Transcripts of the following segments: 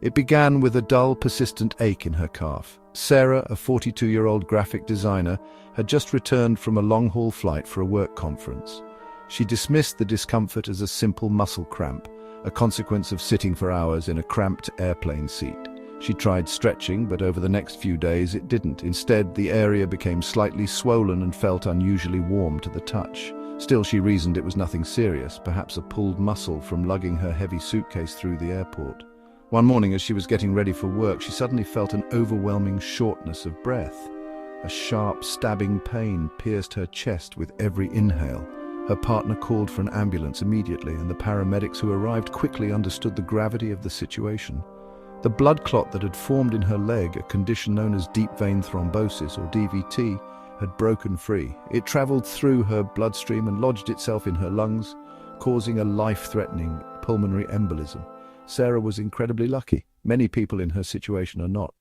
It began with a dull, persistent ache in her calf. Sarah, a 42-year-old graphic designer, had just returned from a long-haul flight for a work conference. She dismissed the discomfort as a simple muscle cramp, a consequence of sitting for hours in a cramped airplane seat. She tried stretching, but over the next few days it didn't. Instead, the area became slightly swollen and felt unusually warm to the touch. Still, she reasoned it was nothing serious, perhaps a pulled muscle from lugging her heavy suitcase through the airport. One morning, as she was getting ready for work, she suddenly felt an overwhelming shortness of breath. A sharp, stabbing pain pierced her chest with every inhale. Her partner called for an ambulance immediately, and the paramedics who arrived quickly understood the gravity of the situation. The blood clot that had formed in her leg, a condition known as deep vein thrombosis, or DVT, had broken free. It traveled through her bloodstream and lodged itself in her lungs, causing a life-threatening pulmonary embolism. Sarah was incredibly lucky. Many people in her situation are not.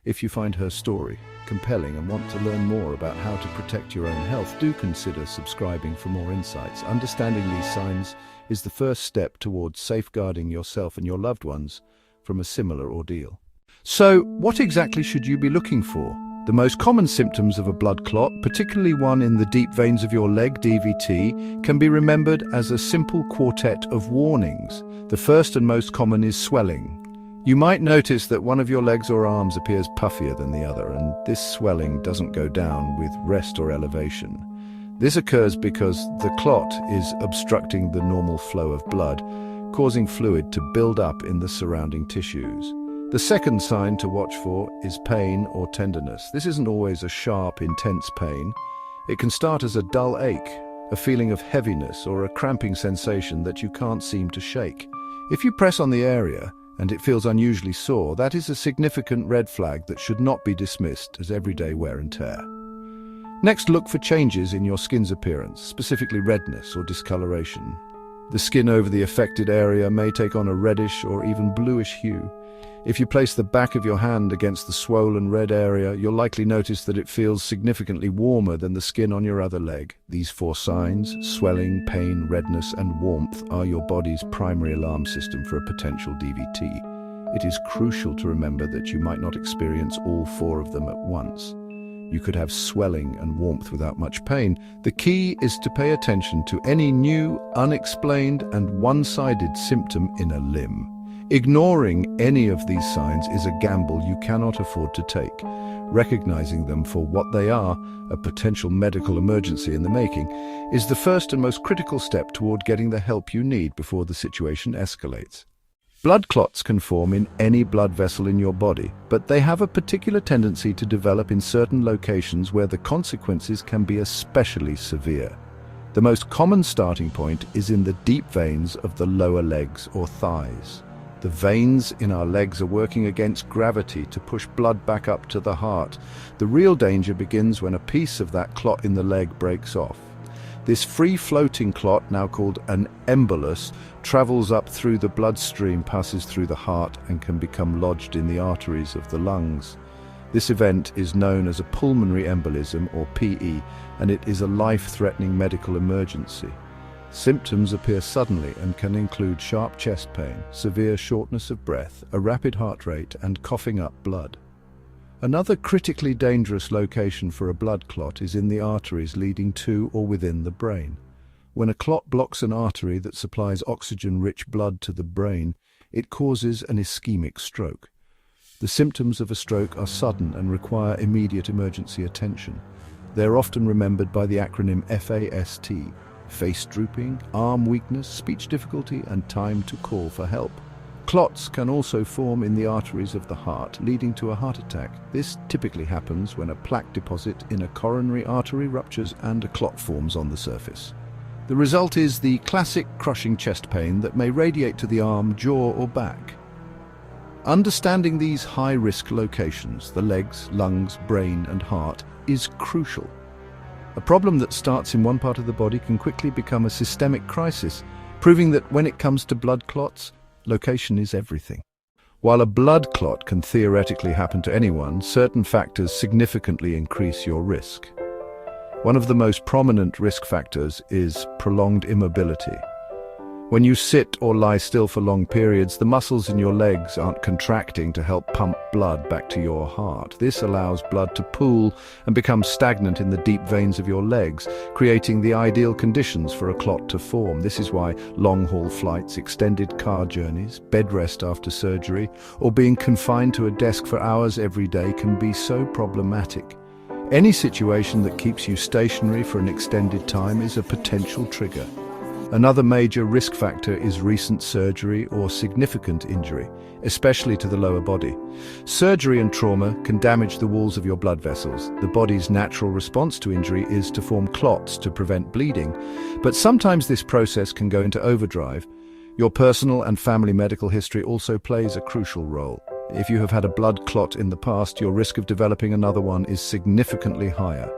If you find her story compelling and want to learn more about how to protect your own health, do consider subscribing for more insights. Understanding these signs is the first step towards safeguarding yourself and your loved ones from a similar ordeal. So, what exactly should you be looking for? The most common symptoms of a blood clot, particularly one in the deep veins of your leg, DVT, can be remembered as a simple quartet of warnings. The first and most common is swelling. You might notice that one of your legs or arms appears puffier than the other, and this swelling doesn't go down with rest or elevation. This occurs because the clot is obstructing the normal flow of blood, causing fluid to build up in the surrounding tissues. The second sign to watch for is pain or tenderness. This isn't always a sharp, intense pain. It can start as a dull ache, a feeling of heaviness, or a cramping sensation that you can't seem to shake. If you press on the area and it feels unusually sore, that is a significant red flag that should not be dismissed as everyday wear and tear. Next, look for changes in your skin's appearance, specifically redness or discoloration. The skin over the affected area may take on a reddish or even bluish hue. If you place the back of your hand against the swollen red area, you'll likely notice that it feels significantly warmer than the skin on your other leg. These four signs, swelling, pain, redness, and warmth, are your body's primary alarm system for a potential DVT. It is crucial to remember that you might not experience all four of them at once. You could have swelling and warmth without much pain. The key is to pay attention to any new, unexplained, and one-sided symptom in a limb. Ignoring any of these signs is a gamble you cannot afford to take. Recognizing them for what they are, a potential medical emergency in the making, is the first and most critical step toward getting the help you need before the situation escalates. Blood clots can form in any blood vessel in your body, but they have a particular tendency to develop in certain locations where the consequences can be especially severe. The most common starting point is in the deep veins of the lower legs or thighs. The veins in our legs are working against gravity to push blood back up to the heart. The real danger begins when a piece of that clot in the leg breaks off. This free-floating clot, now called an embolus, travels up through the bloodstream, passes through the heart, and can become lodged in the arteries of the lungs. This event is known as a pulmonary embolism, or PE, and it is a life-threatening medical emergency. Symptoms appear suddenly and can include sharp chest pain, severe shortness of breath, a rapid heart rate, and coughing up blood. Another critically dangerous location for a blood clot is in the arteries leading to or within the brain. When a clot blocks an artery that supplies oxygen-rich blood to the brain, it causes an ischemic stroke. The symptoms of a stroke are sudden and require immediate emergency attention. They are often remembered by the acronym FAST: face drooping, arm weakness, speech difficulty, and time to call for help. Clots can also form in the arteries of the heart, leading to a heart attack. This typically happens when a plaque deposit in a coronary artery ruptures and a clot forms on the surface. The result is the classic crushing chest pain that may radiate to the arm, jaw, or back. Understanding these high-risk locations, the legs, lungs, brain, and heart, is crucial. A problem that starts in one part of the body can quickly become a systemic crisis, proving that when it comes to blood clots, location is everything. While a blood clot can theoretically happen to anyone, certain factors significantly increase your risk. One of the most prominent risk factors is prolonged immobility. When you sit or lie still for long periods, the muscles in your legs aren't contracting to help pump blood back to your heart. This allows blood to pool and become stagnant in the deep veins of your legs, creating the ideal conditions for a clot to form. This is why long-haul flights, extended car journeys, bed rest after surgery, or being confined to a desk for hours every day can be so problematic. Any situation that keeps you stationary for an extended time is a potential trigger. Another major risk factor is recent surgery or significant injury, especially to the lower body. Surgery and trauma can damage the walls of your blood vessels. The body's natural response to injury is to form clots to prevent bleeding, but sometimes this process can go into overdrive. Your personal and family medical history also plays a crucial role. If you have had a blood clot in the past, your risk of developing another one is significantly higher.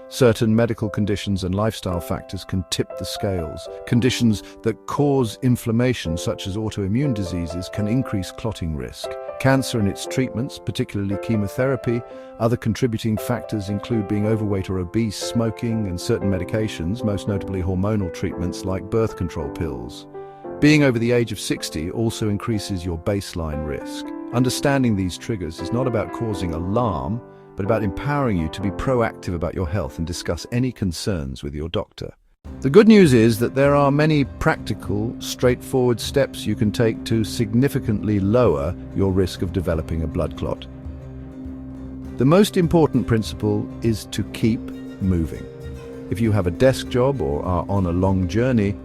Certain medical conditions and lifestyle factors can tip the scales. Conditions that cause inflammation, such as autoimmune diseases, can increase clotting risk. Cancer and its treatments, particularly chemotherapy, other contributing factors include being overweight or obese, smoking, and certain medications, most notably hormonal treatments like birth control pills. Being over the age of 60 also increases your baseline risk. Understanding these triggers is not about causing alarm, but about empowering you to be proactive about your health and discuss any concerns with your doctor. The good news is that there are many practical, straightforward steps you can take to significantly lower your risk of developing a blood clot. The most important principle is to keep moving. If you have a desk job or are on a long journey,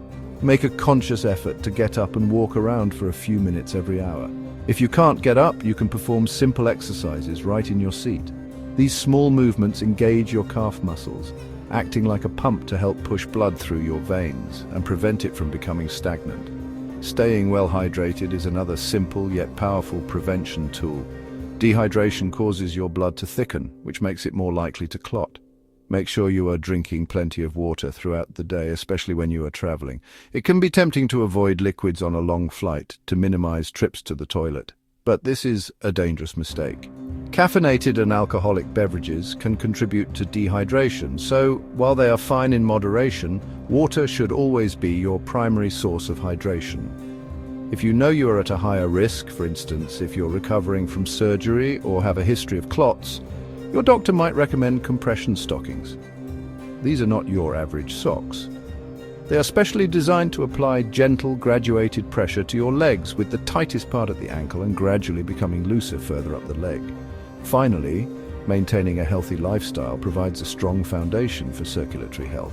make a conscious effort to get up and walk around for a few minutes every hour. If you can't get up, you can perform simple exercises right in your seat. These small movements engage your calf muscles, acting like a pump to help push blood through your veins and prevent it from becoming stagnant. Staying well hydrated is another simple yet powerful prevention tool. Dehydration causes your blood to thicken, which makes it more likely to clot. Make sure you are drinking plenty of water throughout the day, especially when you are traveling. It can be tempting to avoid liquids on a long flight to minimize trips to the toilet, but this is a dangerous mistake. Caffeinated and alcoholic beverages can contribute to dehydration, so while they are fine in moderation, water should always be your primary source of hydration. If you know you are at a higher risk, for instance, if you're recovering from surgery or have a history of clots, your doctor might recommend compression stockings. These are not your average socks. They are specially designed to apply gentle, graduated pressure to your legs, with the tightest part at the ankle and gradually becoming looser further up the leg. Finally, maintaining a healthy lifestyle provides a strong foundation for circulatory health.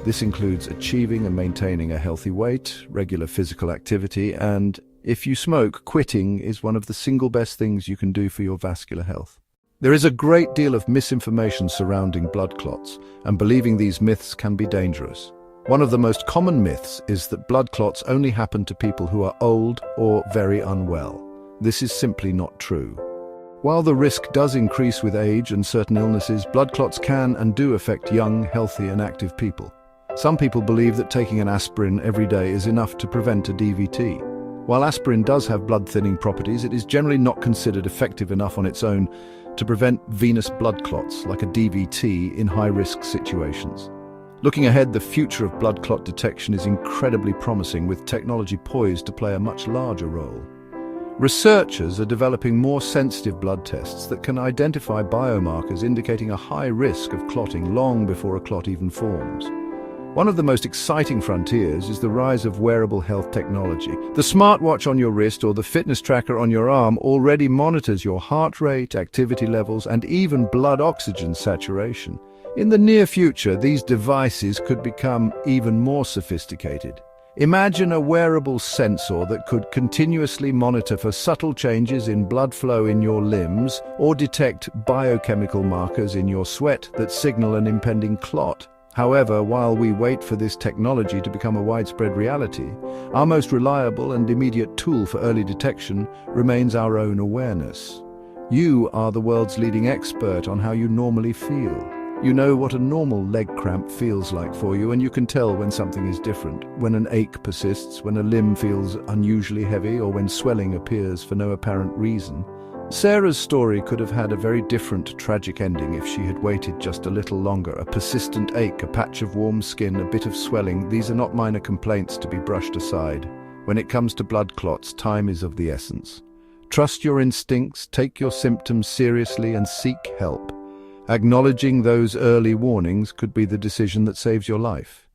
This includes achieving and maintaining a healthy weight, regular physical activity, and, if you smoke, quitting is one of the single best things you can do for your vascular health. There is a great deal of misinformation surrounding blood clots, and believing these myths can be dangerous. One of the most common myths is that blood clots only happen to people who are old or very unwell. This is simply not true. While the risk does increase with age and certain illnesses, blood clots can and do affect young, healthy and active people. Some people believe that taking an aspirin every day is enough to prevent a DVT. While aspirin does have blood-thinning properties, it is generally not considered effective enough on its own to prevent venous blood clots, like a DVT, in high-risk situations. Looking ahead, the future of blood clot detection is incredibly promising, with technology poised to play a much larger role. Researchers are developing more sensitive blood tests that can identify biomarkers indicating a high risk of clotting long before a clot even forms. One of the most exciting frontiers is the rise of wearable health technology. The smartwatch on your wrist or the fitness tracker on your arm already monitors your heart rate, activity levels, and even blood oxygen saturation. In the near future, these devices could become even more sophisticated. Imagine a wearable sensor that could continuously monitor for subtle changes in blood flow in your limbs or detect biochemical markers in your sweat that signal an impending clot. However, while we wait for this technology to become a widespread reality, our most reliable and immediate tool for early detection remains our own awareness. You are the world's leading expert on how you normally feel. You know what a normal leg cramp feels like for you, and you can tell when something is different, when an ache persists, when a limb feels unusually heavy, or when swelling appears for no apparent reason. Sarah's story could have had a very different, tragic ending if she had waited just a little longer. A persistent ache, a patch of warm skin, a bit of swelling, these are not minor complaints to be brushed aside. When it comes to blood clots, time is of the essence. Trust your instincts, take your symptoms seriously, and seek help. Acknowledging those early warnings could be the decision that saves your life.